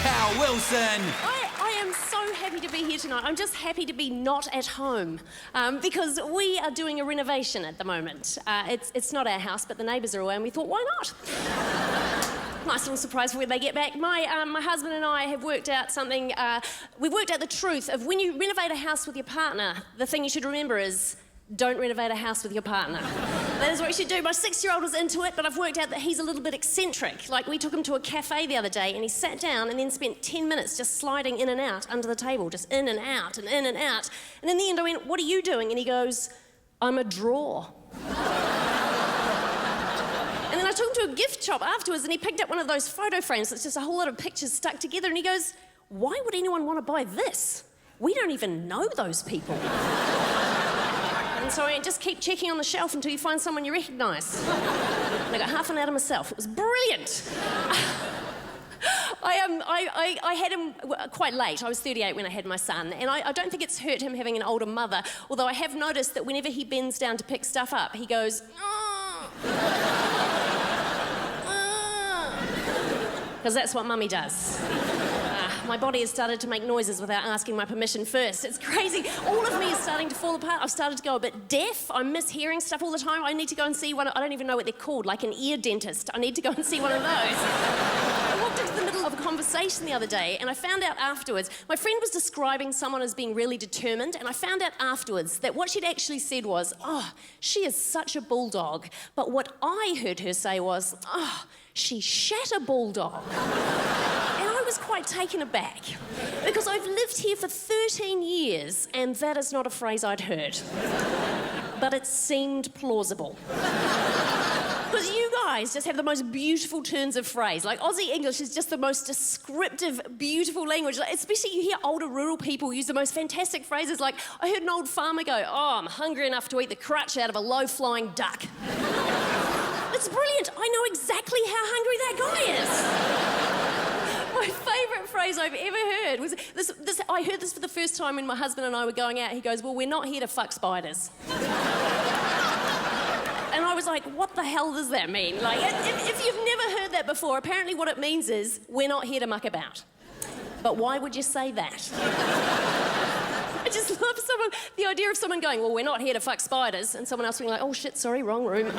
Cal Wilson. I am so happy to be here tonight. I'm just happy to be not at home because we are doing a renovation at the moment. It's not our house, but the neighbours are away, and we thought, why not? Nice little surprise for when they get back. My husband and I have worked out something. We've worked out the truth of when you renovate a house with your partner, the thing you should remember is don't renovate a house with your partner. That is what you should do. My 6-year-old was into it, but I've worked out that he's a little bit eccentric. Like, we took him to a cafe the other day, and he sat down and then spent 10 minutes just sliding in and out under the table, just in and out and in and out. And in the end I went, what are you doing? And he goes, I'm a drawer. And then I took him to a gift shop afterwards, and he picked up one of those photo frames that's just a whole lot of pictures stuck together, and he goes, why would anyone want to buy this? We don't even know those people. And so I just keep checking on the shelf until you find someone you recognise. And I got half an hour to myself. It was brilliant. I had him quite late. I was 38 when I had my son, and I don't think it's hurt him having an older mother, although I have noticed that whenever he bends down to pick stuff up, he goes, because that's what mummy does. My body has started to make noises without asking my permission first. It's crazy. All of me is starting to fall apart. I've started to go a bit deaf. I'm mishearing stuff all the time. I need to go and see one. I don't even know what they're called, like an ear dentist. I need to go and see one of those. I walked into the middle of a conversation the other day, and I found out afterwards, my friend was describing someone as being really determined, and I found out afterwards that what she'd actually said was, oh, she is such a bulldog. But what I heard her say was, oh, she shat a bulldog. And I was quite taken aback because I've lived here for 13 years and that is not a phrase I'd heard. But it seemed plausible. Because you guys just have the most beautiful turns of phrase. Like, Aussie English is just the most descriptive, beautiful language. Like, especially you hear older rural people use the most fantastic phrases like, I heard an old farmer go, oh, I'm hungry enough to eat the crutch out of a low-flying duck. It's brilliant. I know exactly how hungry that guy is. My favourite phrase I've ever heard was this. I heard this for the first time when my husband and I were going out. He goes, well, we're not here to fuck spiders. And I was like, what the hell does that mean? Like, if you've never heard that before, apparently what it means is we're not here to muck about. But why would you say that? I just love the idea of someone going, well, we're not here to fuck spiders, and someone else being like, oh shit, sorry, wrong room.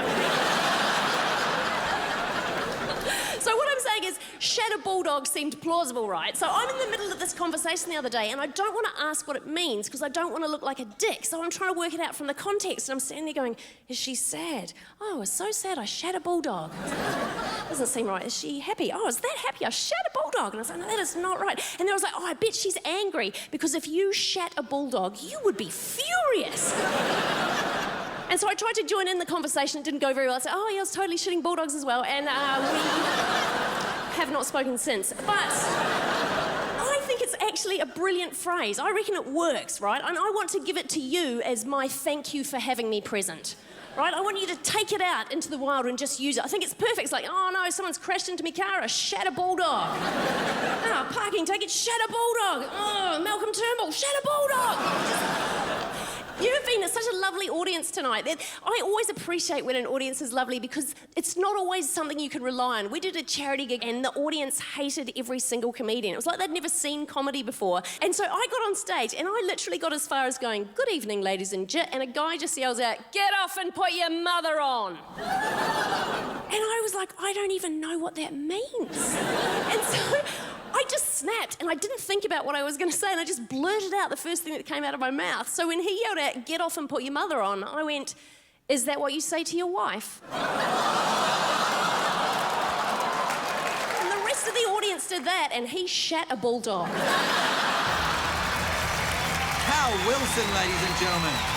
So what I'm saying is, shat a bulldog seemed plausible, right? So I'm in the middle of this conversation the other day, and I don't want to ask what it means because I don't want to look like a dick. So I'm trying to work it out from the context, and I'm standing there going, is she sad? Oh, it's so sad, I shat a bulldog. Doesn't seem right. Is she happy? Oh, is that happy? I shat a bulldog. And I was like, no, that is not right. And then I was like, oh, I bet she's angry because if you shat a bulldog, you would be furious. And so I tried to join in the conversation. It didn't go very well. I said, oh, yeah, I was totally shitting bulldogs as well. And we have not spoken since. But I think it's actually a brilliant phrase. I reckon it works, right? And I want to give it to you as my thank you for having me present. Right? I want you to take it out into the wild and just use it. I think it's perfect. It's like, oh no, someone's crashed into my car, I shat a bulldog. Oh, parking ticket, shat a bulldog. Oh, Malcolm Turnbull, shat a bulldog. You've been such a lovely audience tonight. I always appreciate when an audience is lovely because it's not always something you can rely on. We did a charity gig and the audience hated every single comedian. It was like they'd never seen comedy before. And so I got on stage and I literally got as far as going, good evening, ladies and gent, and a guy just yells out, get off and put your mother on. And I was like, I don't even know what that means. And so I just snapped and I didn't think about what I was going to say and I just blurted out the first thing that came out of my mouth. So when he yelled out, get off and put your mother on, I went, is that what you say to your wife? And the rest of the audience did that and he shat a bulldog. Cal Wilson, ladies and gentlemen.